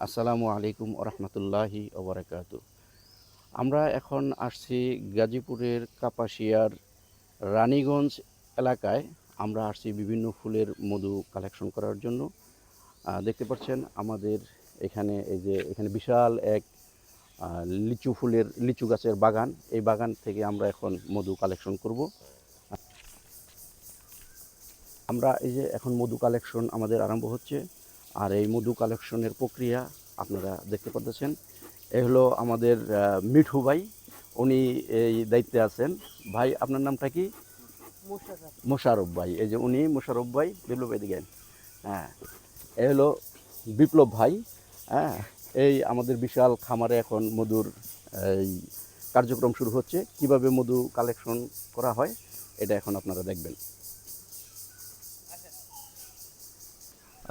আসসালামু আলাইকুম ওরহমতুল্লাহি ওবরাকাতু। আমরা এখন আসছি গাজীপুরের কাপাসিয়ার রানীগঞ্জ এলাকায়। আমরা আসছি বিভিন্ন ফুলের মধু কালেকশন করার জন্য। দেখতে পাচ্ছেন আমাদের এখানে এখানে বিশাল এক লিচু গাছের বাগান। এই বাগান থেকে আমরা এখন মধু কালেকশন করব। আমরা এখন মধু কালেকশন আমাদের আরম্ভ হচ্ছে। আর এই মধু কালেকশনের প্রক্রিয়া আপনারা দেখতে পাচ্ছেন। এই হলো আমাদের মিঠু ভাই, উনি এই দায়িত্বে আছেন। ভাই আপনার নামটা কি? মোশারফ ভাই। এই যে উনি মোশারফ ভাই। বিপ্লব ভাই দিকেন। হ্যাঁ, এই হলো বিপ্লব ভাই। হ্যাঁ, এই আমাদের বিশাল খামারে এখন মধুর এই কার্যক্রম শুরু হচ্ছে। কিভাবে মধু কালেকশন করা হয় এটা এখন আপনারা দেখবেন।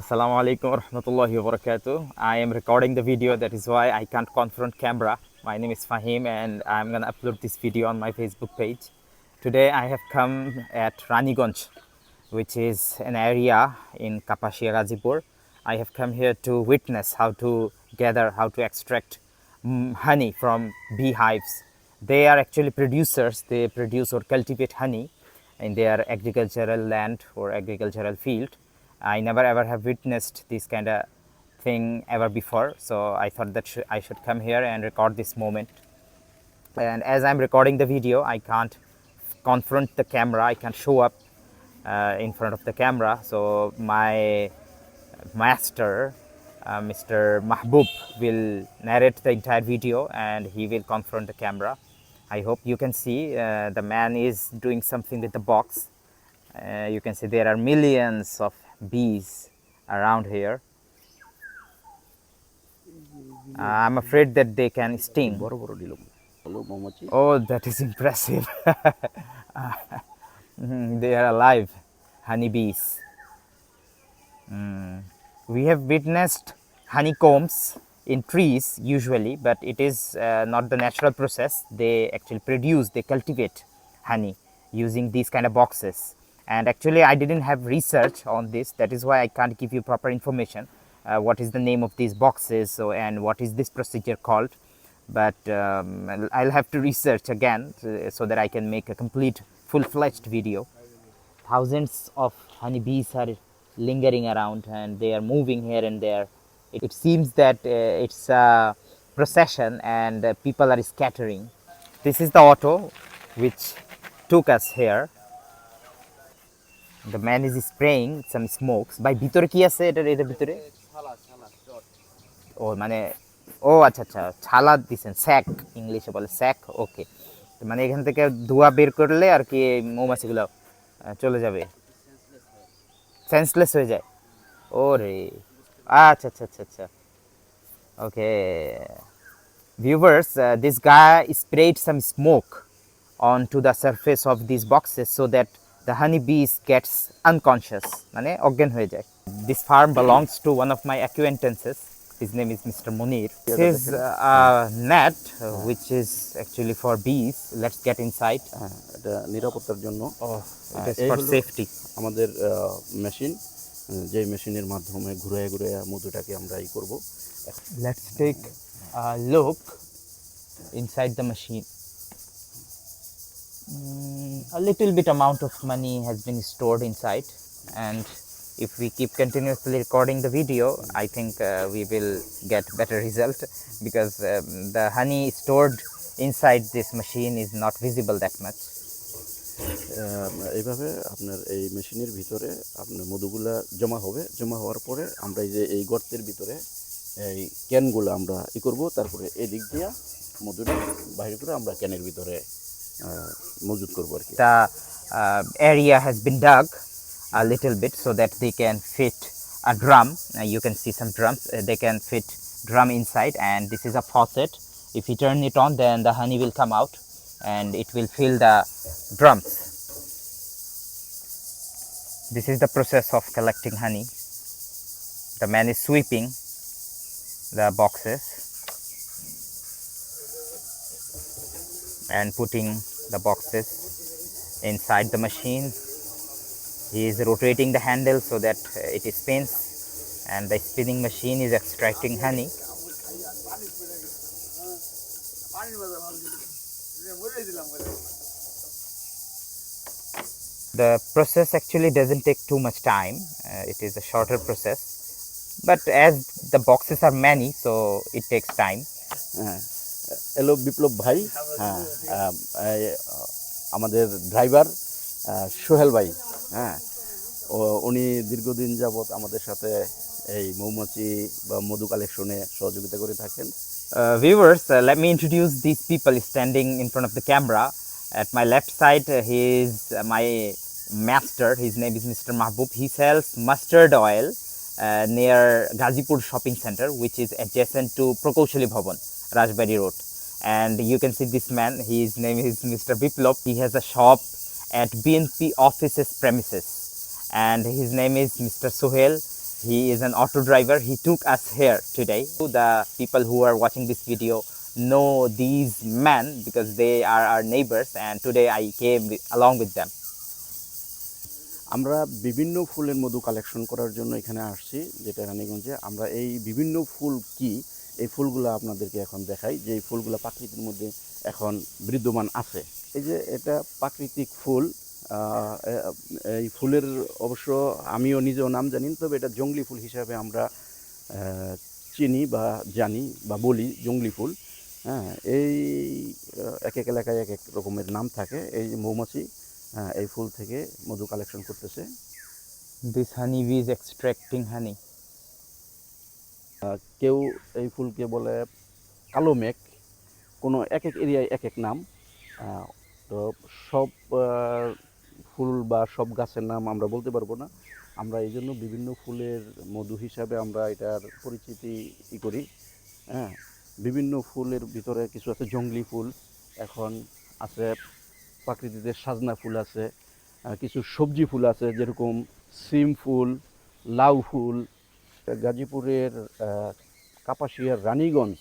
Assalamu alaikum warahmatullahi wabarakatuh. I am recording the video, that is why I can't confront camera. My name is Fahim and I'm gonna upload this video on my Facebook page. Today I have come at Raniganj, which is an area in Kapasia, Gazipur. I have come here to witness how to gather, how to extract honey from beehives. They are actually producers. They produce or cultivate honey in their agricultural land or agricultural field. I never ever have witnessed this kind of thing ever before, so I thought that I should come here and record this moment. And as I'm recording the video, I can't confront the camera, I can't show up in front of the camera, so my master, Mr. Mahbub, will narrate the entire video and he will confront the camera. I hope you can see the man is doing something with the box. You can see there are millions of bees around here. I'm afraid that they can sting. Oh, that is impressive. They are alive, honeybees. We have witnessed honeycombs in trees usually, but it is not the natural process. They actually produce, they cultivate honey using these kind of boxes. And actually I didn't have research on this, that is why I can't give you proper information. What is the name of these boxes, and what is this procedure called, but I'll have to research again so that I can make a complete full-fledged video. Thousands of honeybees are lingering around and they are moving here and there. It seems that it's a procession and people are scattering. This is the auto which took us here. The man is spraying some smokes. By ভিতরে কি আছে এটার ভিতরে? ও মানে ও আচ্ছা আচ্ছা, ছালা দিছেন, sec ইংলিশে বলে, স্যাক। ওকে, মানে এখান থেকে ধোঁয়া বের করলে আর কি মৌমাছিগুলো চলে যাবে, সেন্সলেস হয়ে যায়। ওরে আচ্ছা আচ্ছা আচ্ছা আচ্ছা, ওকে। Viewers, this guy sprayed some smoke onto the surface of these boxes so that the honeybees gets unconscious, মানে অজ্ঞান হয়ে যায়. This farm belongs to one of my acquaintances. His name is Mr. Munir. This is a net which is actually for bees. Let's get inside. এটা নিরাপত্তার জন্য। It is for safety. আমাদের machine, যে মেশিনের মাধ্যমে ঘুরে ঘুরে মধুটাকে আমরা করব। Let's take a look inside the machine. A little bit amount of money has been stored inside, and if we keep continuously recording the video, I think we will get better result, because the honey stored inside this machine is not visible that much. এইভাবে আপনার এই মেশিনের ভিতরে আপনার মধুগুলা জমা হবে। জমা হওয়ার পরে আমরা এই গর্তের ভিতরে এই ক্যানগুলো আমরা করব, তারপরে এদিক দিয়ে মধুটা বাইরে করে আমরা ক্যানের ভিতরে মজুদ করব আর কি। The area has been dug a little bit so that they can fit a drum. You can see some drums. They can fit drum inside, and this is a faucet. If you turn it on, then the honey will come out and it will fill the drums. This is the process of collecting honey. The man is sweeping the boxes and putting the boxes inside the machine. He is rotating the handle so that it spins, and the spinning machine is extracting honey. The process actually doesn't take too much time. It is a shorter process, but as the boxes are many, so it takes time. এলো বিপ্লব ভাই, হ্যাঁ, আমাদের driver Sohel ভাই, হ্যাঁ, উনি দীর্ঘদিন যাবৎ আমাদের সাথে এই মৌমাছি বা মধু কালেকশনে সহযোগিতা করে থাকেন। Viewers, let me introduce these people standing in front of the camera. At my left side, he is my master. His name is Mr. Mahbub. He sells mustard oil near Gazipur shopping center, which is adjacent to Prokoshali Bhavan, Rajbari Road. And you can see this man, his name is Mr. Biplop. He has a shop at BNP office's premises, and his name is Mr. Sohel. He is an auto driver. He took us here today. The people who are watching this video know these men because they are our neighbors, and today I came along with them. আমরা বিভিন্ন ফুলের মধু collection করার জন্য এখানে আসছি, যেটা রানীগঞ্জে। আমরা এই বিভিন্ন ফুল কি, এই ফুলগুলো আপনাদেরকে এখন দেখাই, যে এই ফুলগুলো প্রাকৃতির মধ্যে এখন বিদ্যমান আছে। এই যে এটা প্রাকৃতিক ফুল, এই ফুলের অবশ্য আমিও নিজেও নাম জানি, তবে এটা জংলি ফুল হিসাবে আমরা চিনি বা জানি বা বলি জংলি ফুল। হ্যাঁ, এই এক এক এলাকায় এক এক রকমের নাম থাকে। এই যে মৌমাছি এই ফুল থেকে মধু কালেকশন করতেছে। This honey bee is extracting honey. কেউ এই ফুলকে বলে কালো মেঘ, কোনো এক এক এরিয়ায় এক এক নাম। তো সব ফুল বা সব গাছের নাম আমরা বলতে পারবো না। আমরা এই জন্য বিভিন্ন ফুলের মধু হিসাবে আমরা এটার পরিচিতি করি। হ্যাঁ, বিভিন্ন ফুলের ভিতরে কিছু আছে জংলি ফুল, এখন আছে প্রাকৃতিতে সাজনা ফুল আছে, কিছু সবজি ফুল আছে যেরকম সিম ফুল, লাউ ফুল। গাজীপুরের কাপাসিয়ার রানীগঞ্জ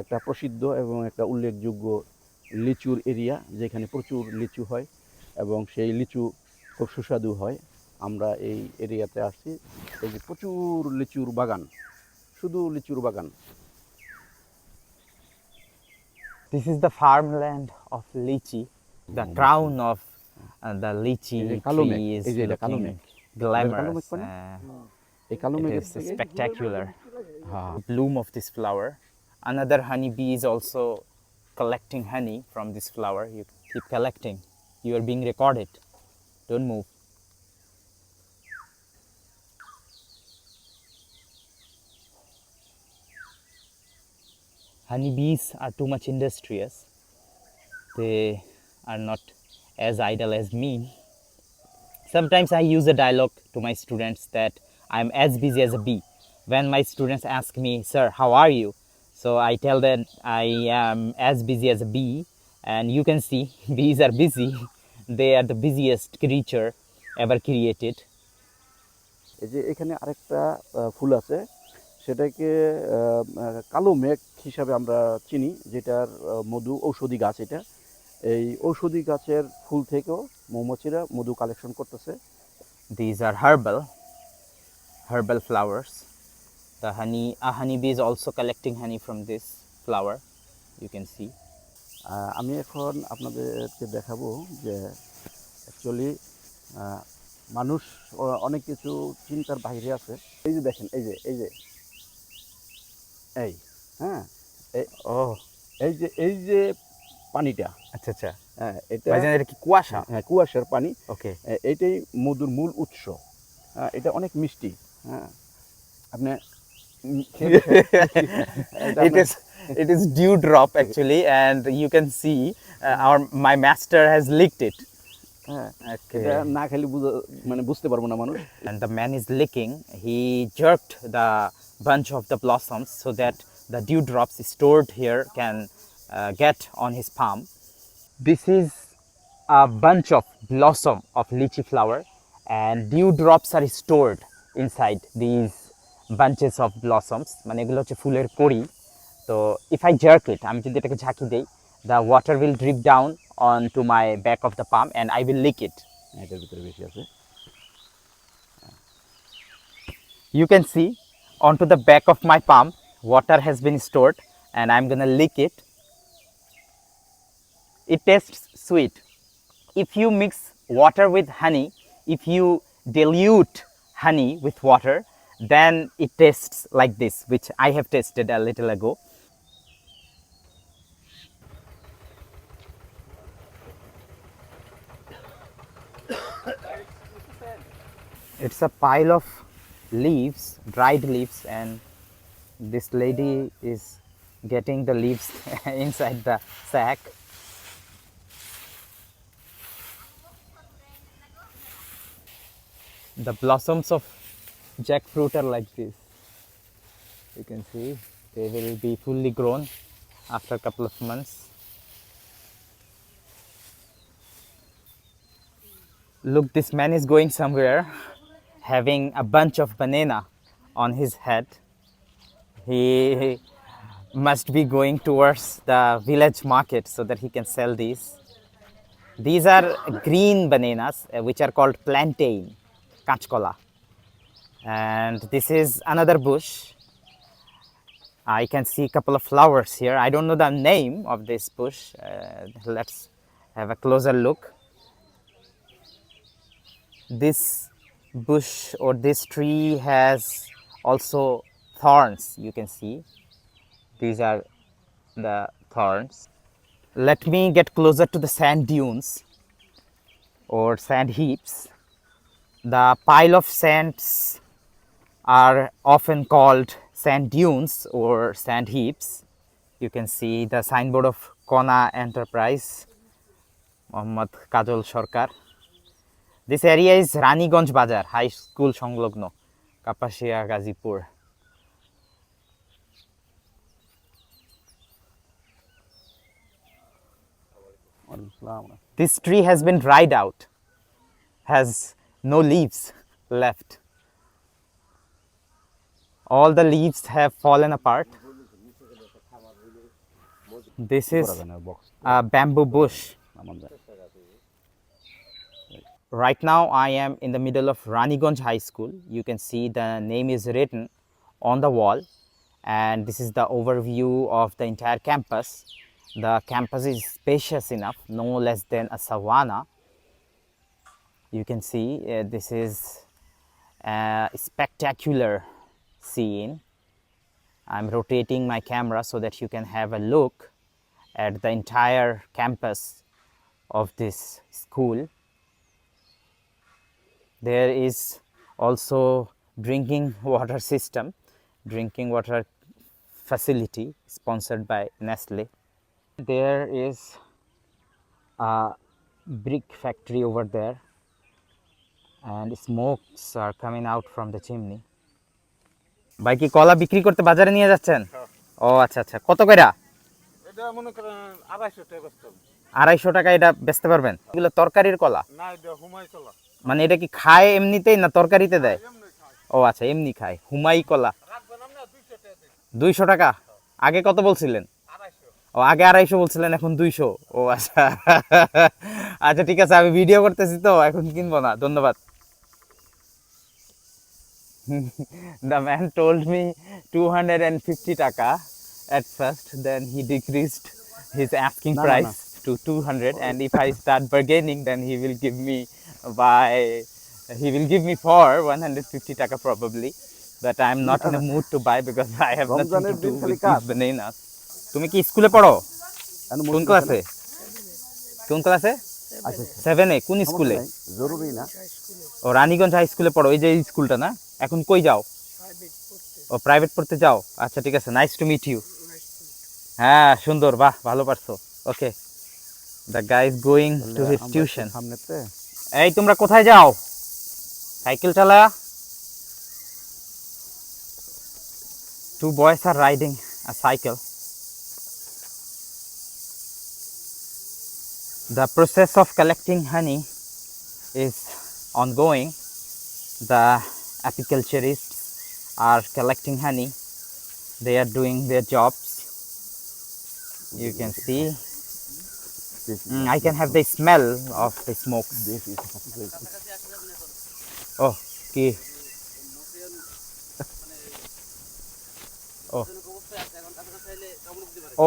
একটা প্রসিদ্ধ এবং একটা উল্লেখযোগ্য লিচুর এরিয়া, যেখানে প্রচুর লিচু হয় এবং সেই লিচু খুব সুস্বাদু হয়। আমরা এই এরিয়াতে আসছি, এই যে প্রচুর লিচুর বাগান, শুধু লিচুর বাগান। This is the farmland of lychee. The crown of the lychee tree is looking glamorous. It is spectacular. Bloom of this flower. Another honeybee is also collecting honey from this flower. You keep collecting. You are being recorded. Don't move. Honeybees are too much industrious. They are not as idle as me. Sometimes I use a dialogue to my students that I'm as busy as a bee. When my students ask me, "Sir, how are you?" So I tell them I am as busy as a bee, and you can see bees are busy. They are the busiest creature ever created. এই যে এখানে আরেকটা ফুল আছে, সেটাকে কালো মেঘ হিসাবে আমরা চিনি, যেটার মধু ঔষধি গাছ। এটা এই ঔষধি গাছের ফুল থেকেও মৌমাছিরা মধু কালেকশন করতেছে। These are herbal flowers. The honeybee is also collecting honey from this flower. You can see. আমি এখন আপনাদেরকে দেখাবো যে অ্যাকচুয়ালি মানুষ অনেক কিছু চিন্তার বাইরে আছে। এই যে দেখেন, এই যে হ্যাঁ, এই যে পানিটা, আচ্ছা আচ্ছা, হ্যাঁ, এটা কি কুয়াশা? হ্যাঁ, কুয়াশার পানি। ওকে, এইটাই মধুর মূল উৎস। হ্যাঁ, এটা অনেক মিষ্টি। হ্যাঁ, আপনি it is dew drop actually, and you can see my master has licked it. এটা না খেলে মানে বুঝতে পারবো না মানুষ। And the man is licking. He jerked the bunch of the blossoms so that the dew drops stored here can get on his palm. This is a bunch of blossom of lychee flower, and dew drops are stored inside these bunches of blossoms. মানে এগুলো হচ্ছে ফুলের কড়ি। তো if I jerk it, আমি যদি এটাকে ঝাঁকি দেই, the water will drip down onto my back of the palm and I will lick it. এটার ভিতরে বেশি আছে। You can see onto the back of my palm. Water has been stored and I'm gonna lick it. It tastes sweet. If you mix water with honey, if you dilute honey with water, then it tastes like this, which I have tasted a little ago. It's a pile of leaves, dried leaves, and this lady is getting the leaves inside the sack. The blossoms of jackfruit are like this. You can see they will be fully grown after a couple of months. Look, this man is going somewhere having a bunch of banana on his head. He must be going towards the village market so that he can sell these. These are green bananas, which are called plantain, kachkola. And this is another bush. I can see a couple of flowers here. I don't know the name of this bush. Let's have a closer look. This bush or this tree has also thorns, you can see. These are the thorns. Let me get closer to the sand dunes or sand heaps. The pile of sands are often called sand dunes or sand heaps. You can see the signboard of Kona Enterprise, Mohammad Kajol Sarkar. This area is Raniganj Bazar, high school সংলগ্ন, Kapasia, Gazipur. This tree has been dried out, has no leaves left. All the leaves have fallen apart. This is a bamboo bush. Right now I am in the middle of Raniganj High School. You can see the name is written on the wall, and this is the overview of the entire campus. The campus is spacious enough, no less than a savanna. You can see this is a spectacular scene. I'm rotating my camera so that you can have a look at the entire campus of this school. There is also drinking water system, drinking water facility sponsored by Nestle. There is a brick factory over there and smokes are coming out from the chimney. ভাই কি কলা বিক্রি করতে বাজারে নিয়ে যাচ্ছেন? ও আচ্ছা আচ্ছা, কত কইরা? এটা মনে করেন 250 টাকা বেচতে হবে। 250 টাকা এটা বেচতে পারবেন? এগুলো তরকারির কলা? না, এটা হুমাই কলা। মানে এটা কি খায় এমনিতেই না তরকারিতে দেয়? ও আচ্ছা, এমনি খায়, হুমাই কলা। রাখবেন আপনি 200 টাকা দিন। 200 টাকা? আগে কত বলছিলেন? 250। ও আগে 250 বলছিলেন, এখন 200। ও আচ্ছা আচ্ছা ঠিক আছে, আমি ভিডিও করতেছি তো এখন কিনবো না, ধন্যবাদ। The man told me 250 taka at first, then he decreased his asking price to 200, and if I start bargaining then he will give me for 150 taka probably, but I am not in a mood to buy because I have nothing to do with these bananas. তুমি কি স্কুলে পড়ো? কোন ক্লাসে? কোন ক্লাসে? 7 এ? কোন স্কুলে? জরুরি না। ও রানীগঞ্জ হাই স্কুলে পড়ো, এই যে স্কুলটা না? এখন কই যাও? ও প্রাইভেট পড়তে যাও? আচ্ছা ঠিক আছে, নাইস টু মিট ইউ। হ্যাঁ সুন্দর, বাহ ভালো পারছো। Okay, the guy is going to his tuition. এই তোমরা কোথায় যাও? সাইকেল চালা। Two boys are riding a cycle. The process of collecting honey is ongoing. The apiculturists are collecting honey. They are doing their jobs. You can see. I can have the smell of the smoke. Oh, ki. Oh.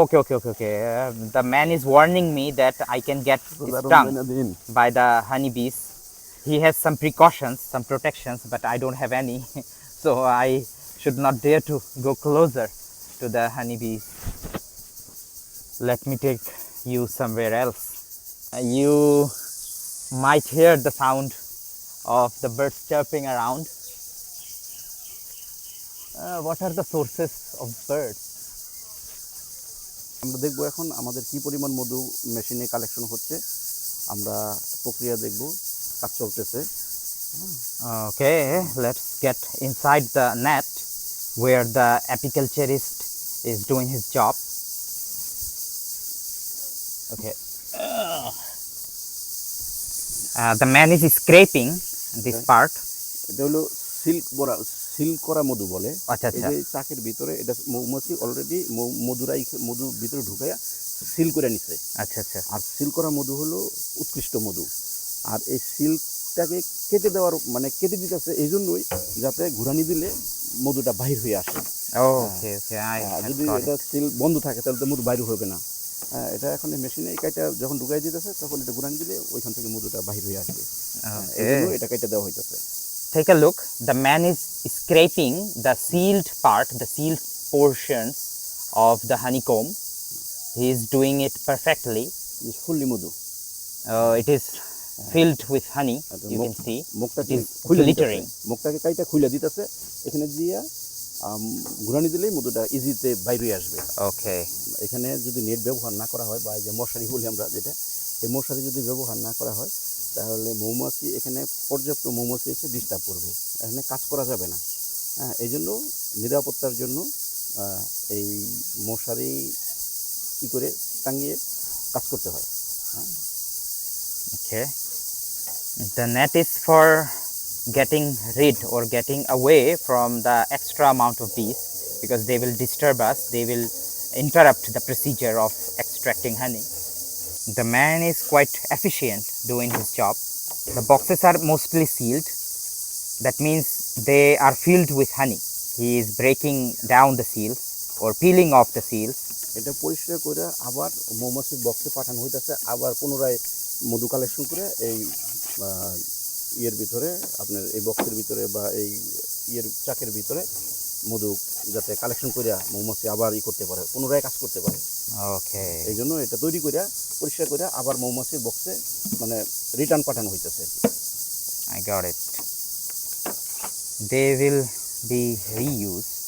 Okay. The man is warning me that I can get stung by the honeybees. He has some precautions, some protections, but I don't have any. So I should not dare to go closer to the honeybees. Let me take you somewhere else. You might hear the sound of the birds chirping around. What are the sources of birds? আমরা দেখব এখন আমাদের কি পরিমাণ মধু মেশিনে collection হচ্ছে, আমরা প্রক্রিয়া দেখব, কাজ চলতেছে। Okay, let's get inside the net where the apiculturist is doing his job. Okay. The man is scraping this part. এটা হলো সিল করা মধু বলে। আচ্ছা এই যে চাকের ভিতরে এটা মৌমাছি অলরেডি মধু ভিতরে ঢুকাইয়া সিল করে নিছে। আচ্ছা। আর সিল করা মধু হলো উৎকৃষ্ট মধু। আর এই সিলটাকে কেটে দেওয়ার মানে কেটে দিতেছে এই জন্যই যাতে ঘুরানি দিলে মধুটা বাহির হয়ে আসে। ওকে। যদি এটা সিল বন্ধ থাকে তাহলে তো মধু বাইর হবে না। এটা এখন মেশিনে কাটা যখন ঢুকাই দিতেছে তখন এটা ঘুরানি দিলে ওইখান থেকে মধুটা বাহির হয়ে আসবে। এই জন্য এটা কেটে দেওয়া হইতেছে। Take a look. The man is scraping the sealed part, the sealed portions of the honeycomb. He is doing it perfectly. Fully Madhu. It is filled with honey. You can see. মুখটাকে It is খুলে glittering. মুখটাকে কাইটা খুলে দিতেছে, এখানে দিয়া ঘুরানি দিলেই মধুটা ইজিতে বাইরে আসবে। Okay. এখানে যদি নেট ব্যবহার না করা হয় বা এই যে মশারি বলি আমরা যেটা, এই মশারি যদি ব্যবহার না করা হয় তাহলে মৌমাছি এখানে পর্যাপ্ত মৌমাছি এসে ডিস্টার্ব করবে, এখানে কাজ করা যাবে না। এই জন্য নিরাপত্তার জন্য এই মশারি কী করে টাঙিয়ে কাজ করতে হয়। Okay. The net is for getting rid or getting away from the extra amount of bees because they will disturb us, they will interrupt the procedure of extracting honey. The man is quite efficient doing his job. The boxes are mostly sealed. That means they are filled with honey. He is breaking down the seals or peeling off the seals. এটা পরিষ্কার করে আবার মৌমাছির বক্সে পাঠানো হইতেছে, আবার পুনরায় মধু কালেকশন করে এই ইয়ের ভিতরে আপনার এই বক্সের ভিতরে বা এই ইয়ের চাকের ভিতরে মধু যাতে কালেকশন করে মৌমাছি আবার করতে পারে, পুনরায় কাজ করতে পারে। ওকে, এই জন্য এটা তৈরি করে পরিষ্কার করে আবার মৌমাছির বক্সে মানে রিটার্ন পাঠানো হইতেছে। I got it. They will be reused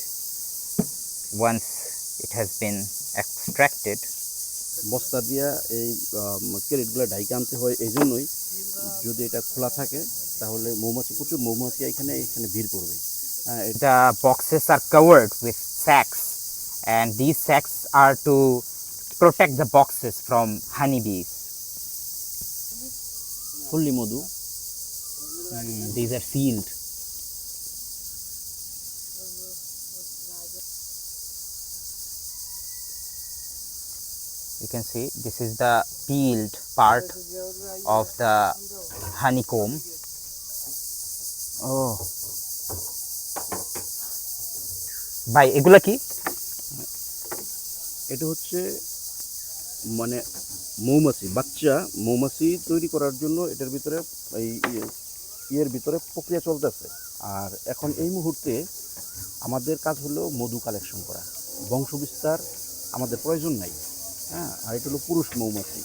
once it has been extracted. বস্তা দিয়া এই ক্যারেটগুলো ঢাইকে আনতে হয়, এই জন্যই যদি এটা খোলা থাকে তাহলে মৌমাছি প্রচুর মৌমাছি এখানে ভিড় করবে। The boxes are covered with sacks and these sacks are to protect the boxes from honeybees. Fully Madhu, These are sealed. You can see this is the peeled part of the honeycomb. Oh, ভাই এগুলা কি? এটা হচ্ছে মানে মৌমাছি, বাচ্চা মৌমাছি তৈরি করার জন্য এটার ভিতরে এই ইয়ের ভিতরে প্রক্রিয়া চলতেছে। আর এখন এই মুহূর্তে আমাদের কাজ হলো মধু কালেকশন করা, বংশবিস্তার আমাদের প্রয়োজন নাই। হ্যাঁ, আর এটা হলো পুরুষ মৌমাছি,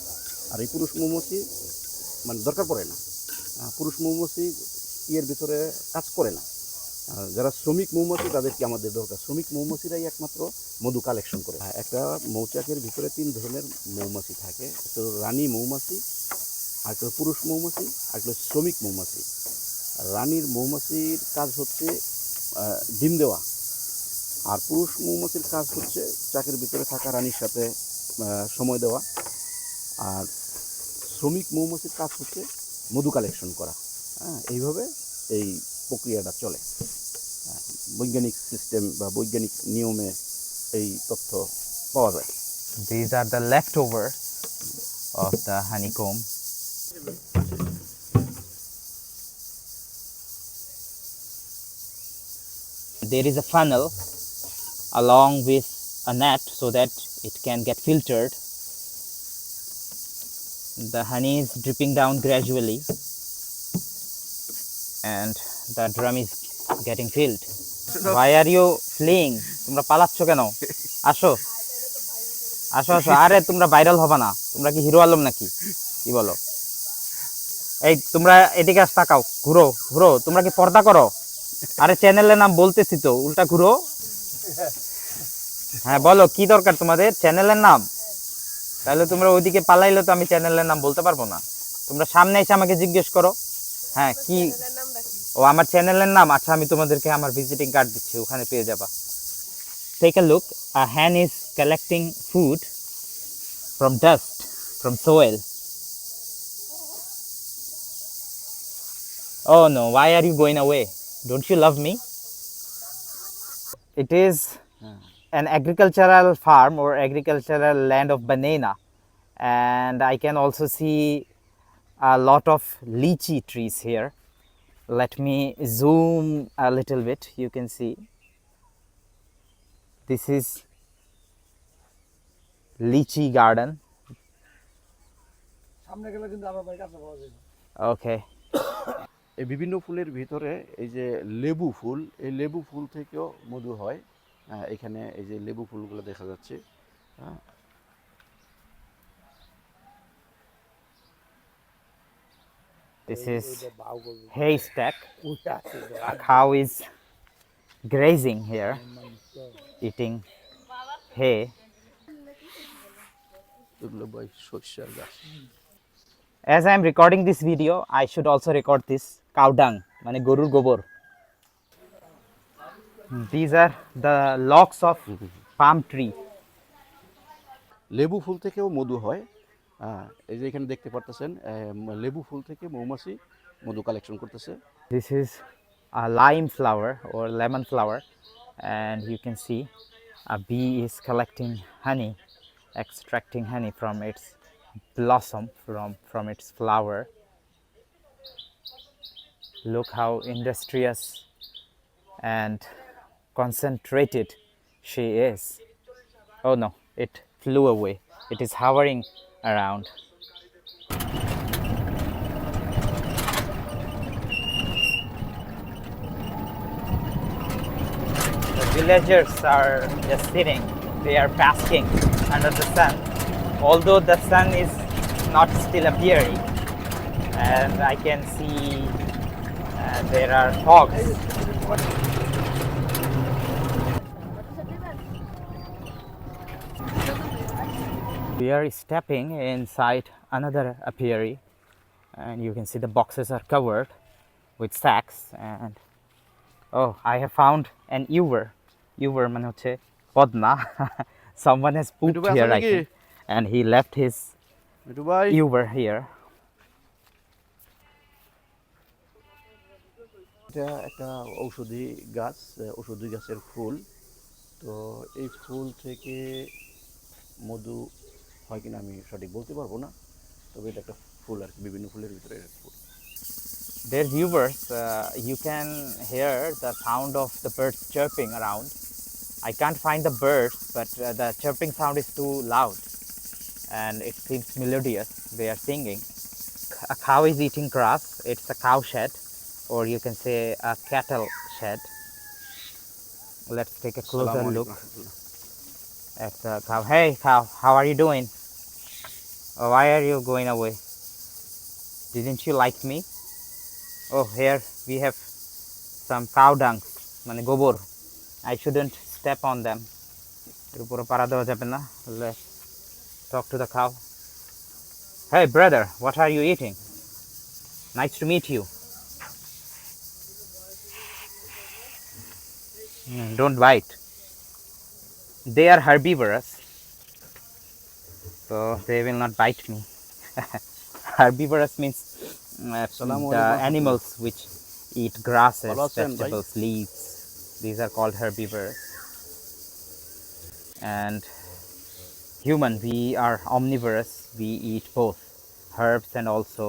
আর এই পুরুষ মৌমাছি মানে দরকার পড়ে না, পুরুষ মৌমাছি ইয়ের ভিতরে কাজ করে না। যারা শ্রমিক মৌমাছি তাদেরকে আমাদের দরকার, শ্রমিক মৌমাছিরাই একমাত্র মধু কালেকশন করে। একটা মৌচাকের ভিতরে 3 ধরনের মৌমাছি থাকে, একটা রানী মৌমাছি, আরেকটা পুরুষ মৌমাছি, আরেকটা শ্রমিক মৌমাছি। রানীর মৌমাছির কাজ হচ্ছে ডিম দেওয়া, আর পুরুষ মৌমাছির কাজ হচ্ছে চাকের ভিতরে থাকা রানীর সাথে সময় দেওয়া, আর শ্রমিক মৌমাছির কাজ হচ্ছে মধু কালেকশন করা। এইভাবে এই প্রক্রিয়াটা চলে, বৈজ্ঞানিক সিস্টেম বা বৈজ্ঞানিক নিয়মে এই তথ্য পাওয়া যায়। These are the leftovers of the honeycomb. There is a funnel along with a net so that it can get filtered. The honey is dripping down gradually and the drum is getting filled. Why are you fleeing? তোমরা পালাচ্ছ কেন? আসো আসো আসো। আরে তোমরা viral হবে না, তোমরা কি হিরো আলম নাকি? কি বলো? এই তোমরা এদিকে আস, তাকাও, ঘুরো ঘুরো। তোমরা কি পর্দা করো? আরে চ্যানেলের নাম বলতেছি তো, উল্টা ঘুরো। হ্যাঁ বলো কি দরকার তোমাদের? চ্যানেলের নাম? তাহলে তোমরা ওইদিকে পালাইলে তো আমি চ্যানেলের নাম বলতে পারবো না। তোমরা সামনে এসে আমাকে জিজ্ঞেস করো। হ্যাঁ কি? ও আমার চ্যানেলের নাম? আচ্ছা আমি তোমাদেরকে আমার ভিজিটিং কার্ড দিচ্ছি, ওখানে পেয়ে যাবা। Take a look. A hen is collecting food from dust, from soil. Oh no, why are you going away? Don't you love me? It is an agricultural farm or agricultural land of banana, and I can also see a lot of lychee trees here. Let me zoom a little bit. You can see this is lychee garden. Okay. এই বিভিন্ন ফুলের ভিতরে এই যে লেবু ফুল, এই লেবু ফুল থেকেও মধু হয়। এখানে এই যে লেবু ফুলগুলো দেখা যাচ্ছে। This is haystack. A cow is grazing here, eating hay. এগুলো ভাই সরষের গাছ। As I am recording this video, I should also record this cow dung, মানে গরুর গোবর. These are the logs of palm tree. লেবু ফুল থেকেও মধু হয়। এই যে এখানে দেখতে পারতেছেন লেবু ফুল থেকে মৌমাছি মধু কালেকশন করতেছে। This is a lime flower or lemon flower, and you can see a bee is collecting honey, extracting honey from its blossom, from its flower. Look how industrious and concentrated she is. Oh no, it flew away. It is hovering around. The villagers are just sitting, they are basking under the sun. Although the sun is not still appearing, and I can see there are hogs. We are stepping inside another apiary, and you can see the boxes are covered with sacks. And oh, I have found an ewer. Ewer মানে হচ্ছে Padma. Someone has pooped here, I think, and he left his ewer here. এটা একটা ঔষধি গাছ, ঔষধি গাছের ফুল। তো এই ফুল থেকে মধু হয় কিনা আমি সঠিক বলতে পারবো না, তবে এটা একটা ফুল আর কি, বিভিন্ন ফুলের ভিতরে ফুল। Dear viewers, you can hear the sound of the birds chirping around. I can't find the birds, but the chirping sound is too loud and it seems melodious. They are singing. A cow is eating grass. It's a cow shed, or you can say a cattle shed. Let's take a closer look at the cow. Hey cow, how are you doing? Oh, why are you going away? Didn't you like me? Oh, here we have some cow dung, মানে গোবর. I shouldn't step on them. এর উপরে পাড়া দেওয়া যাবে না. Let's talk to the cow. Hey brother, what are you eating? Nice to meet you. Don't bite. They are herbivorous, so they will not bite me. Herbivorous means the animals which eat grasses, vegetables, leaves. These are called herbivores. And human, we are omnivorous. We eat both herbs and also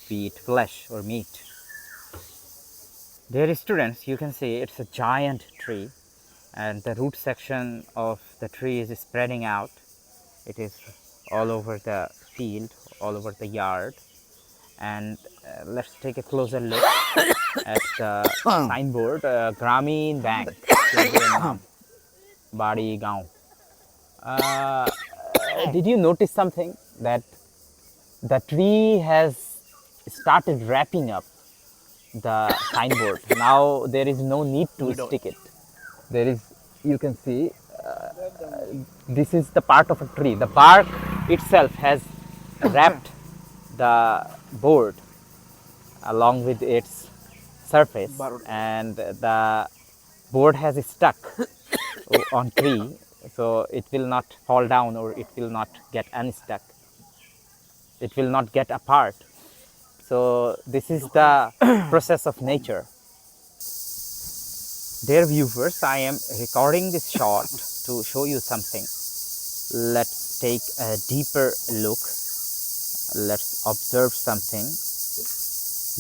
we eat flesh or meat. Dear students, you can see it's a giant tree. and the root section of the tree is spreading out. It is all over the field, all over the yard. And let's take a closer look at the signboard, Gramin Bank, Children Naam, Badi Gaon. Did you notice something, that the tree has started wrapping up the signboard? Now there is no need to stick it. There is, you can see, this is the part of a tree. The bark itself has wrapped the board along with its surface, and the board has stuck on tree, so it will not fall down, or it will not get unstuck, it will not get apart. So this is the process of nature. Dear viewers, I am recording this shot to show you something. Let's take a deeper look. Let's observe something.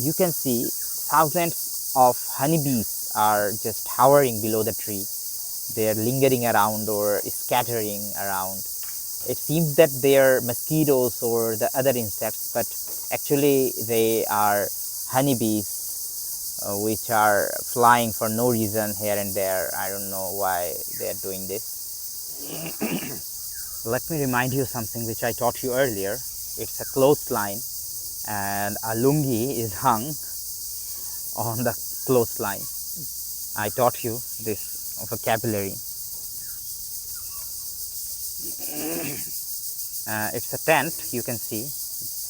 You can see thousands of honeybees are just hovering below the tree. They are lingering around or scattering around. It seems that they are mosquitoes or the other insects, but actually they are honeybees, which are flying for no reason here and there. I don't know why they are doing this. Let me remind you something which I taught you earlier. It's a clothesline, and a lungi is hung on the clothesline. I taught you this vocabulary. It's a tent, you can see,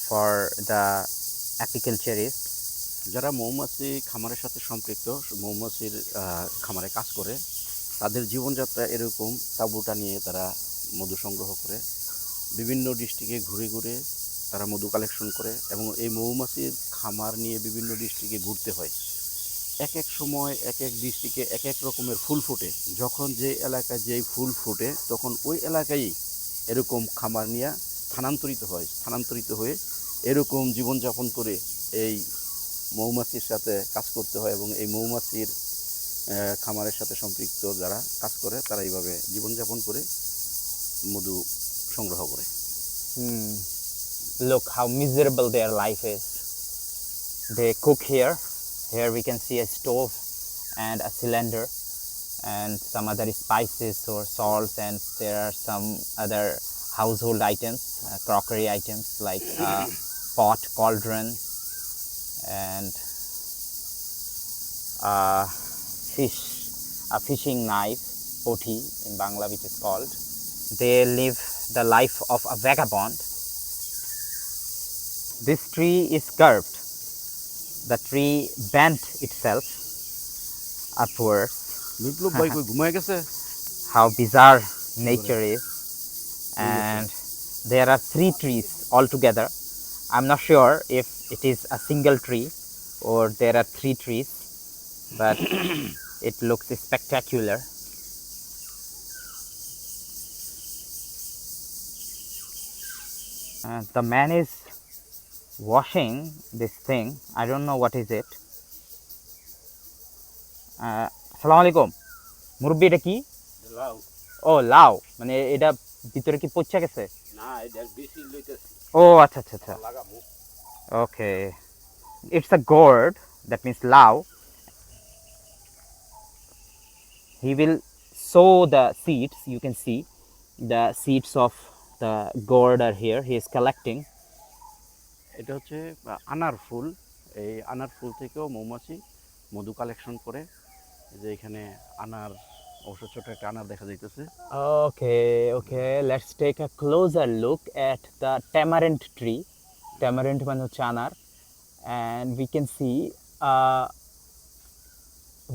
for the apiculturist. যারা মৌমাছি খামারের সাথে সম্পৃক্ত, মৌমাছির খামারে কাজ করে, তাদের জীবনযাত্রা এরকম তাঁবুটা নিয়ে তারা মধু সংগ্রহ করে, বিভিন্ন ডিস্ট্রিক্টে ঘুরে ঘুরে তারা মধু কালেকশন করে, এবং এই মৌমাছির খামার নিয়ে বিভিন্ন ডিস্ট্রিক্টে ঘুরতে হয়। এক এক সময় এক এক ডিস্ট্রিক্টে এক এক রকমের ফুল ফোটে। যখন যে এলাকায় যেই ফুল ফোটে, তখন ওই এলাকায় এরকম খামার নিয়ে স্থানান্তরিত হয়ে এরকম জীবনযাপন করে এই মৌমাছির সাথে কাজ করতে হয়, এবং এই মৌমাছির খামারের সাথে সম্পৃক্ত যারা কাজ করে তারা এইভাবে জীবনযাপন করে মধু সংগ্রহ করে। Look how miserable their life is. They cook here. Here we can see a stove and a cylinder and some other spices or salts, and there are some other household items, crockery items like pot, cauldron, and fish, a fishing knife, poti in Bangla, which is called. They live the life of a vagabond. This tree is curved. The tree bent itself upwards. How bizarre nature is. And there are 3 trees altogether. I'm not sure if it is a single tree or there are 3 trees, but it looks spectacular. The man is washing this thing. I don't know what is it. আসসালামু আলাইকুম মুরব্বি, এটা কি? লাউ। ও লাউ, মানে এটা ভিতরে কি পচা গেছে? না, এটা বেশি লইতেছি। ও আচ্ছা আচ্ছা আচ্ছা, ওকে। It's a gourd, that means লাউ. He will sow the seeds. You can see the seeds of the gourd are here. He is collecting. এটা হচ্ছে আনার ফুল। এই আনার ফুল থেকেও মৌমাছি মধু কালেকশন করে। যে এখানে আনার, অবশ্য ছোট একটা আনার দেখা যাইতেছে। Okay, let's take a closer look at the tamarind tree. Tamarind মানে হচ্ছে আনার, and we can see a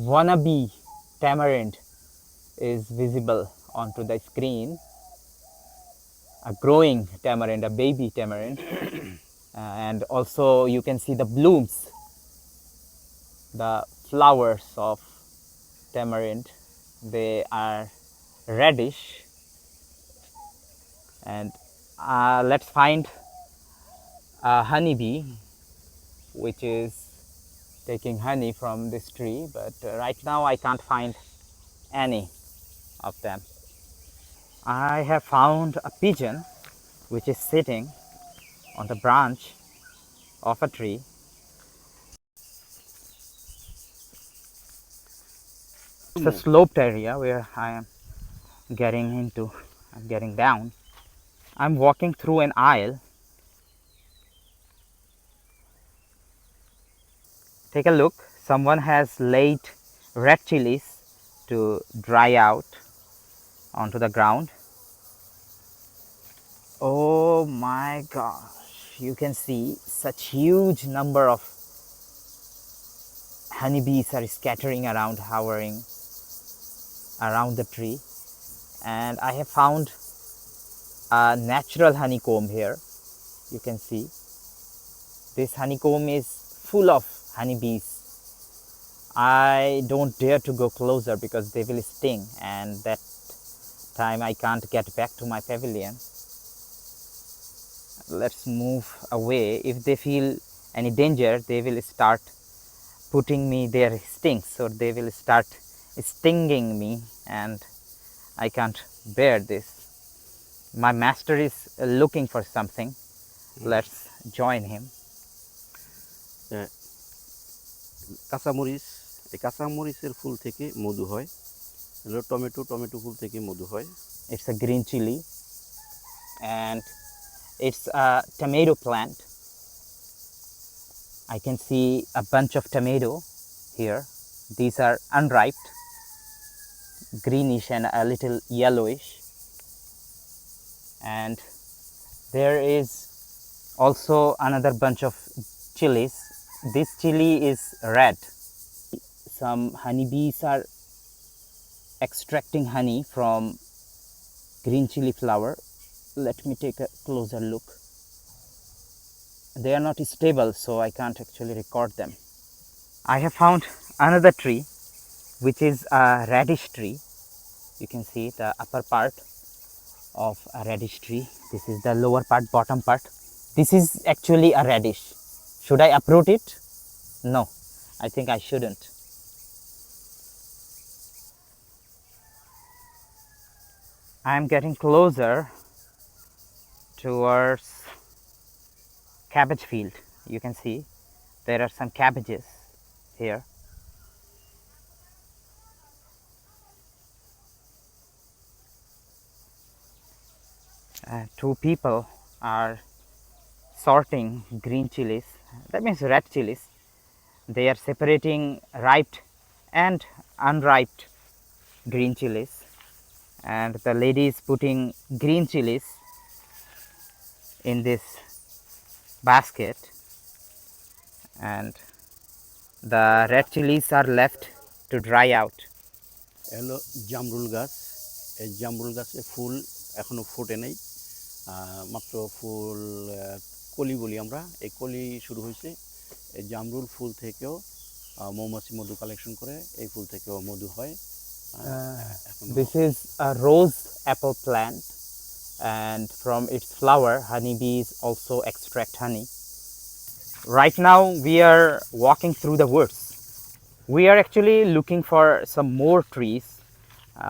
wannabe tamarind is visible onto the screen. A growing tamarind, a baby tamarind. And also you can see the blooms, the flowers of tamarind. They are reddish. And let's find a honeybee which is taking honey from this tree, but right now I can't find any. of them. I have found a pigeon which is sitting on the branch of a tree. It's a sloped area where I am I'm getting down. I'm walking through an aisle. Take a look. Someone has laid red chilies to dry out onto the ground. Oh my gosh, you can see such huge number of honeybees are scattering around, hovering around the tree. And I have found a natural honeycomb here. You can see this honeycomb is full of honeybees. I don't dare to go closer because they will sting, and that time I can't get back to my pavilion. Let's move away. If they feel any danger, they will start putting me their stings, or they will start stinging me, and I can't bear this. My master is looking for something. Let's join him. কাঁচামরিচ, এই কাঁচামরিচের ফুল থেকে মধু হয়। হলো tomato ফুল থেকে মধু হয়। It's a green chili and it's a tomato plant. I can see a bunch of tomato here. These are unripe, greenish and a little yellowish. And there is also another bunch of chilies. This chili is red. Some honeybees are extracting honey from green chili flower. Let me take a closer look. They are not stable, so I can't actually record them. I have found another tree which is a radish tree. You can see the upper part of a radish tree. This is the lower part, bottom part. This is actually a radish. Should I uproot it? No, I think I shouldn't. I am getting closer towards cabbage field. You can see there are some cabbages here. Two people are sorting green chilies, that means red chilies. They are separating ripe and unripe green chilies, and the lady is putting green chilies in this basket, and the red chilies are left to dry out. হলো জামরুল গাছ। এই জামরুল গাছে ফুল এখনো ফোটে নাই, মাত্র ফুল কলি বলি আমরা। এই কলি শুরু হয়েছে। এই জামরুল ফুল থেকেও মৌমাছি মধু কালেকশন করে, এই ফুল থেকেও মধু হয়। This is a rose apple plant, and from its flower honeybees also extract honey. Right now we are walking through the woods. We are actually looking for some more trees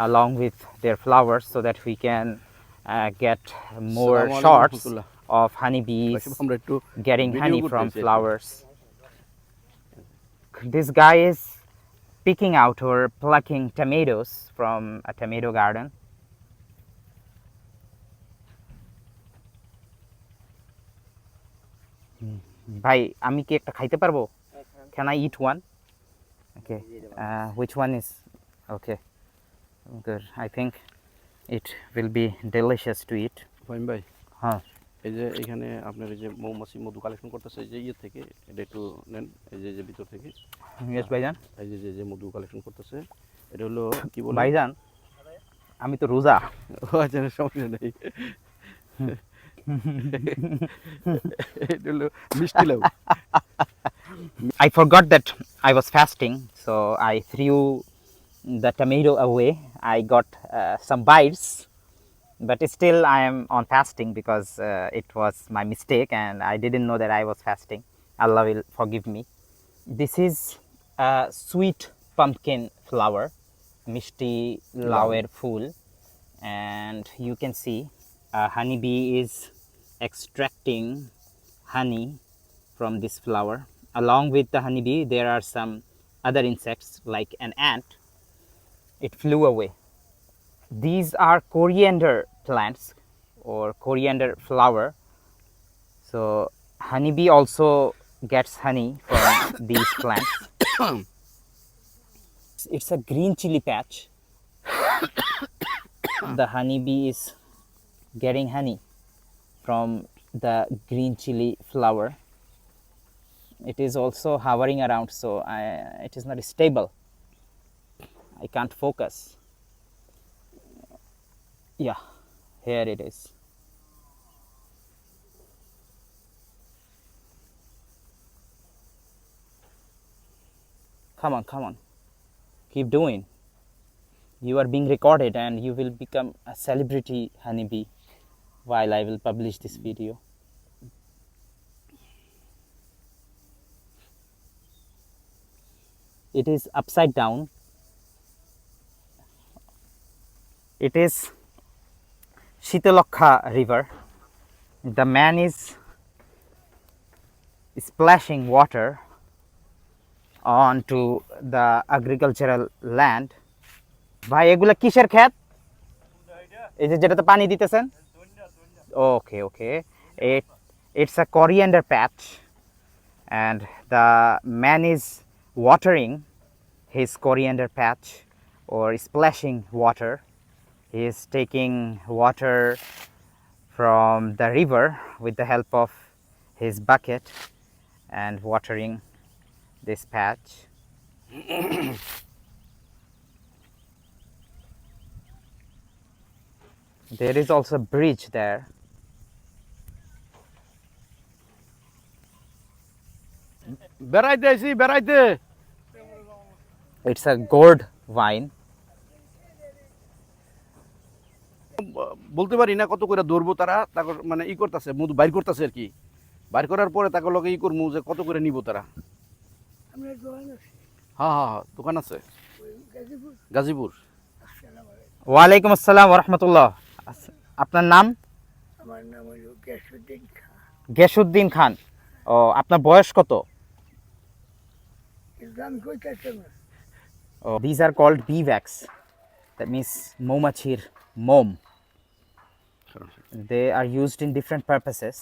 along with their flowers so that we can get more shots of honeybees getting honey from flowers. This guy is picking out or plucking tomatoes from a tomato garden. ভাই আমি কি একটা খাইতে পারবো? Can I eat one? Okay. Which one is okay? Good. I think it will be delicious to eat. Fine ভাই, হ্যাঁ, এই যে এখানে আপনার এই যে মৌমাছি মধু কালেকশন করতেছে, এই যে ইয়ে থেকে এটা একটু নেন, এই যে ভিতর থেকে। ইয়েস ভাইজান। এই যে যে মধু কালেকশন করতেছে, এটা হলো কি বলে ভাইজান, আমি তো রোজা। ও আচ্ছা, সমস্যা নেই। এটা হলো মিষ্টি লাউ। I forgot that I was fasting, so I threw the tomato away. I got some bites, but still I am on fasting because it was my mistake and I didn't know that I was fasting. Allah will forgive me. This is a sweet pumpkin flower, mishti lauer full, and you can see a honeybee is extracting honey from this flower. Along with the honeybee, there are some other insects like an ant. It flew away. These are coriander plants or coriander flower. So honeybee also gets honey from these plants. It's a green chili patch. The honeybee is getting honey from the green chili flower. It is also hovering around, so it is not stable. I can't focus. Yeah, here it is. Come on, come on. Keep doing. You are being recorded and you will become a celebrity honeybee while I will publish this video. It is upside down. It is Shitalokha river. The man is splashing water onto the agricultural land. ভাই এগুলা কিসের ক্ষেত? এই যে যেটাতে পানি দিতেছেন? Okay, okay. It's a coriander patch, and the man is watering his coriander patch or splashing water. He is taking water from the river with the help of his bucket and watering this patch. There is also a bridge there. বেড়াইতে আইছি বেড়াইতে। It's a gourd vine. বলতে পারি না কত করে ধরবো তারা, তারপর মানে ই করতেছে, মধু বাইর করতেছে আর কি। বাইর করার পরে তাকে লগে ই করবো যে কত করে নিব তারা। হ্যাঁ হ্যাঁ হ্যাঁ, দোকান আছে গাজীপুর। ওয়ালাইকুম আসসালাম ওয়া রাহমাতুল্লাহ। আপনার নাম? আমার নাম হলো গ্যাসুদ্দিন খান। গ্যাসুদ্দিন খান। ও, আপনার বয়স কত? কিন্তু আমি কইতাছি না। Oh, these are called bee wax. That means moumachir mom. They are used in different purposes.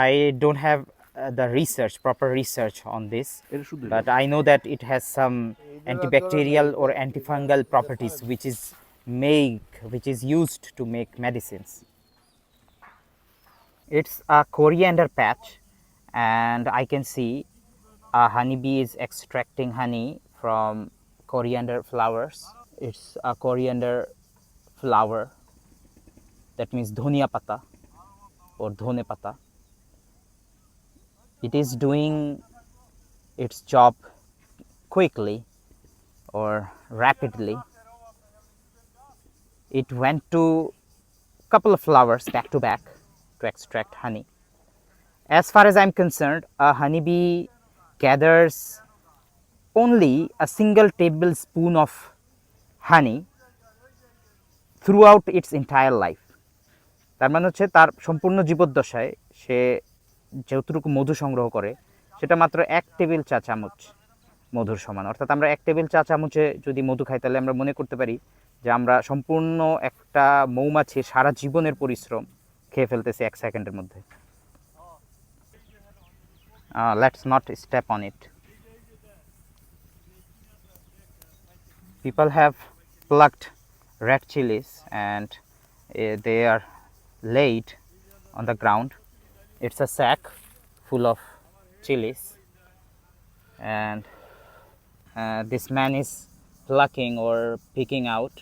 I don't have the proper research on this, but I know that it has some antibacterial or antifungal properties which is used to make medicines. It's a coriander patch, and I can see a honeybee is extracting honey from coriander flowers. It's a coriander flower, that means dhoniya pata or dhone pata. It is doing its job quickly or rapidly. It went to a couple of flowers back to back to extract honey. As far as I'm concerned, a honeybee gathers only a single tablespoon of honey throughout its entire life. তার মানে হচ্ছে তার সম্পূর্ণ জীবদ্দশায় সে যতটুকু মধু সংগ্রহ করে সেটা মাত্র 1 টেবিল চা চামচ মধুর সমান। অর্থাৎ আমরা 1 টেবিল চা চামচে যদি মধু খাই তাহলে আমরা মনে করতে পারি যে আমরা সম্পূর্ণ একটা মৌমাছির সারা জীবনের পরিশ্রম খেয়ে ফেলতেছি 1 সেকেন্ডের মধ্যে। Let's not step on it. People have plucked red chilies and they are laid on the ground. It's a sack full of chilies, and this man is plucking or picking out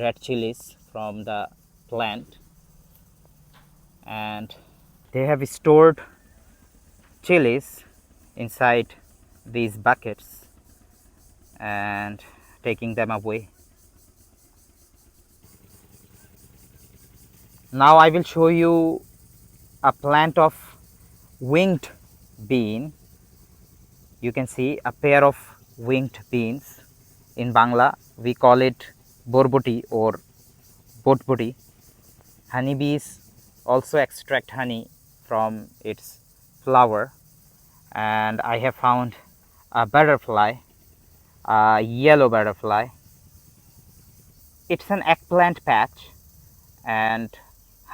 red chilies from the plant, and they have stored chilies inside these buckets and taking them away. Now I will show you a plant of winged bean. You can see a pair of winged beans. In Bangla we call it borboti or botboti. Honeybees also extract honey from its flower, and I have found a butterfly, a yellow butterfly. It's an eggplant patch, and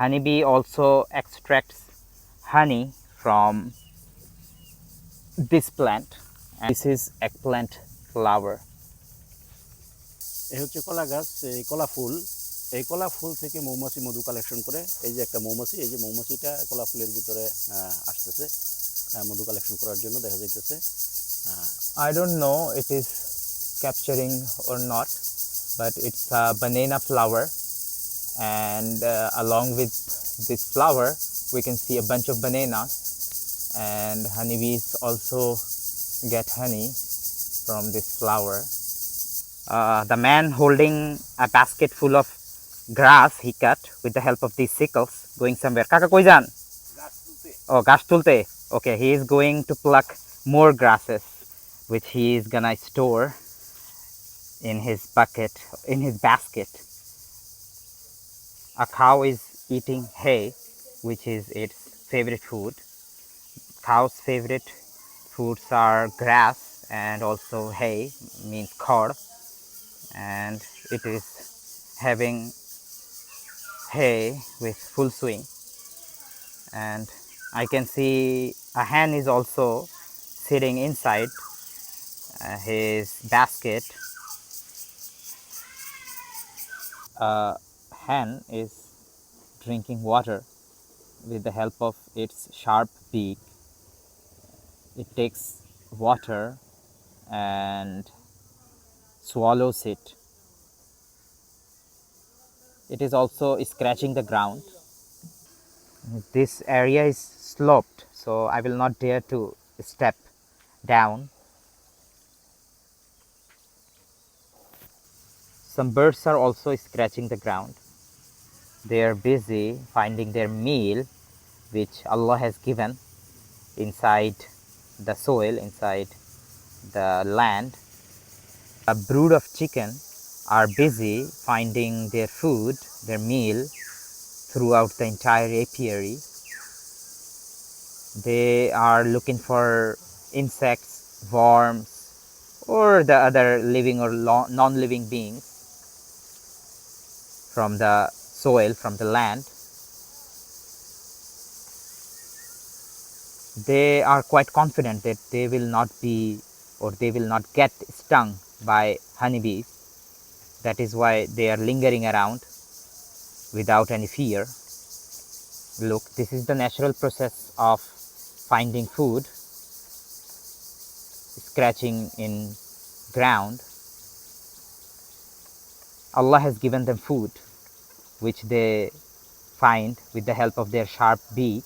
honeybee also extracts honey from this plant, and this is eggplant flower. এই হচ্ছে কলা গাছ, এই কলা ফুল। এই কলা ফুল থেকে মৌমাছি মধু কালেকশন করে। এই যে একটা মৌমাছি, এই যে মৌমাছিটা কলা ফুলের ভিতরে আসতেছে মধু কালেকশন করার জন্য, দেখা যাইতেছে। I don't know it is capturing or not, but it's a banana flower, and along with this flower we can see a bunch of bananas, and honeybees also get honey from this flower. The man holding a basket full of grass he cut with the help of these sickles, going somewhere. Kaka koi jan? Oh, gash tulte. Okay, he is going to pluck more grasses, which he is gonna store in his bucket, in his basket. A cow is eating hay, which is its favorite food. Cow's favorite foods are grass and also hay, means khor, and it is having hay with full swing. And I can see a hen is also sitting inside his basket. A hen is drinking water with the help of its sharp beak. It takes water and swallows it. It is also scratching the ground. This area is sloped, so I will not dare to step down. Some birds are also scratching the ground. They are busy finding their meal, which Allah has given inside the soil, inside the land. A brood of chicken are busy finding their food, their meal, throughout the entire apiary. They are looking for insects, worms, or the other living or non-living beings from the soil, from the land. They are quite confident that they will not be, or they will not get stung by honeybees. That is why they are lingering around without any fear. Look, this is the natural process of finding food, scratching in ground. Allah has given them food, which they find with the help of their sharp beak.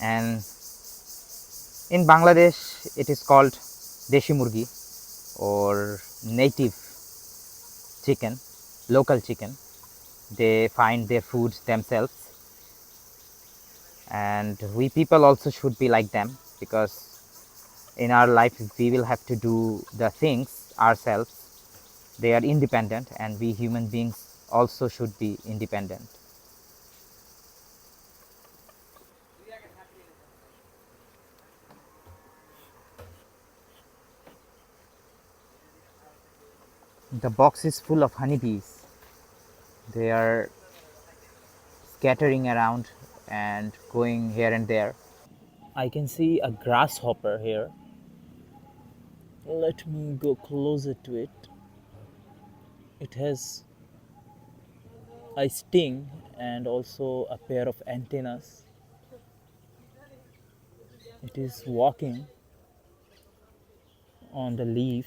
And in Bangladesh it is called deshi murgi, or native chicken, local chicken. They find their foods themselves, and we people also should be like them, because in our life we will have to do the things ourselves. They are independent, and we human beings also should be independent. The box is full of honeybees. They are scattering around and going here and there. I can see a grasshopper here. Let me go closer to it. It has a sting and also a pair of antennas. It is walking on the leaf.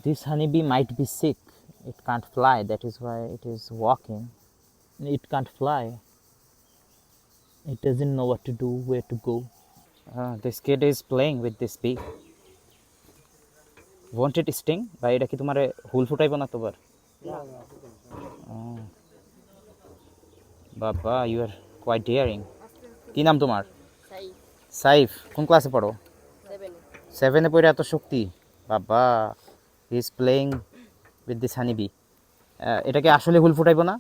This honeybee might be sick. It can't fly, that is why it is walking. It can't fly. It doesn't know what to do, where to go. This kid is playing with this bee. Won't it sting? ভাই এটা কি তোমারে হুল ফুটাইবো না তোবার? বাবা, you are quite daring. কি নাম তোমার? সাইফ। কোন ক্লাসে পড়ো? 7 এ পড়ে এত শক্তি? বাবা, he is playing with this honey B. এটা কি আসলে হুল ফুটাইবো না?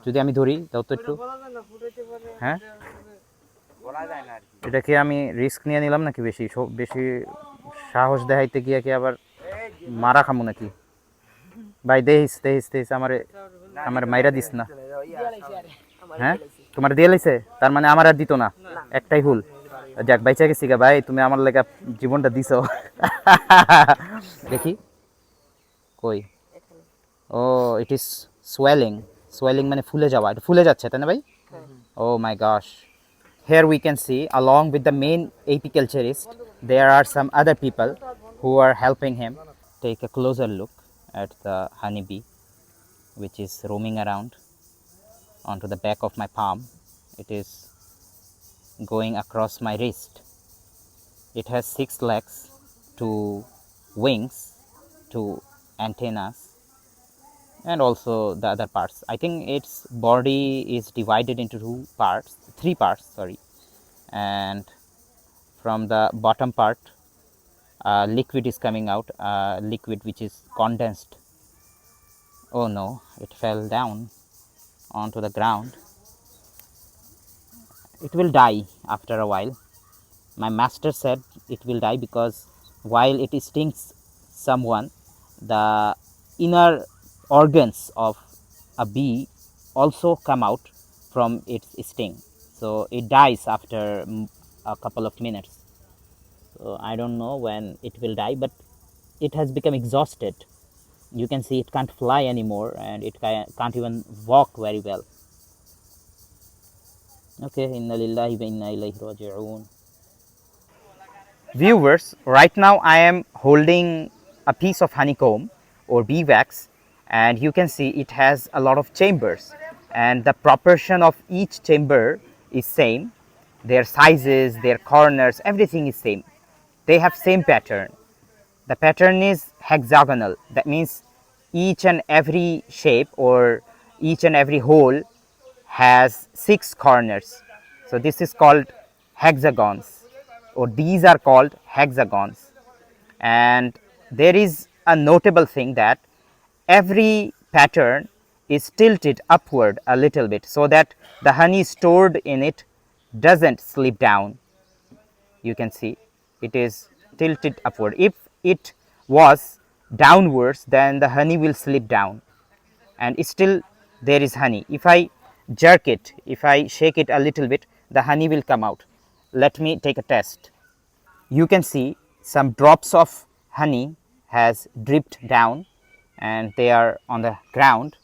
যদি আমি ধরি তাও তো একটু। হ্যাঁ, এটা কি আমি রিস্ক নিয়ে নিলাম নাকি? বেশি বেশি সাহস দেখাইতে গিয়ে কি আবার মারা খামু নাকি? ভাই দেখিস দেখিস দেখিস, আমার মাইরা দিস না। হ্যাঁ, তোমার দিয়ে লাইছে? তার মানে আমার আর দিত না, একটাই হুল। যাক, বাইচা গেছি গা ভাই, তুমি আমার লেগা জীবনটা দিছো। দেখি কই। ও, ইট ইজ সোয়েলিং। সোয়েলিং মানে ফুলে যাওয়া, এটা ফুলে যাচ্ছে তাই না ভাই? ও মাই গশ। Here we can see, along with the main apiculturist, there are some other people who are helping him. Take a closer look at the honeybee, which is roaming around onto the back of my palm. It is going across my wrist. It has 6 legs, 2 wings, 2 antennas, and also the other parts. I think its body is divided into 3 parts, sorry. And from the bottom part, liquid is coming out, liquid which is condensed. Oh no, it fell down onto the ground. It will die after a while. My master said it will die because while it stings someone, the inner organs of a bee also come out from its sting. So it dies after a couple of minutes. So I don't know when it will die, but it has become exhausted. You can see it can't fly anymore, and it can't even walk very well. Okay, inna lillahi wa inna ilaihi raji'un. Viewers, right now I am holding a piece of honeycomb or bee wax, and you can see it has a lot of chambers, and the proportion of each chamber is same. Their sizes, their corners, everything is same. They have same pattern. The pattern is hexagonal. That means each and every shape or each and every hole has 6 corners. So this is called hexagons, or these are called hexagons. And there is a notable thing that every pattern is tilted upward a little bit so that the honey stored in it doesn't slip down. You can see it is tilted upward. If it was downwards, then the honey will slip down, and still there is honey. If I jerk it, if I shake it a little bit, the honey will come out. Let me take a test. You can see some drops of honey has dripped down, and they are on the ground.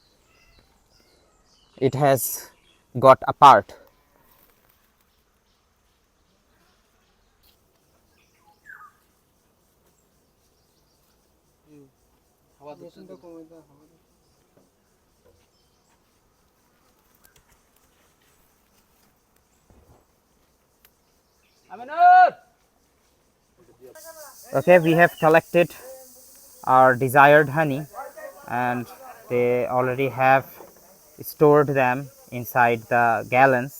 It has got apart. Okay, we have collected our desired honey, and they already have stored them inside the gallons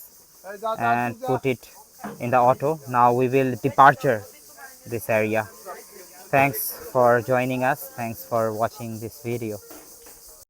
and put it in the auto. Now we will departure this area. Thanks for joining us. Thanks for watching this video.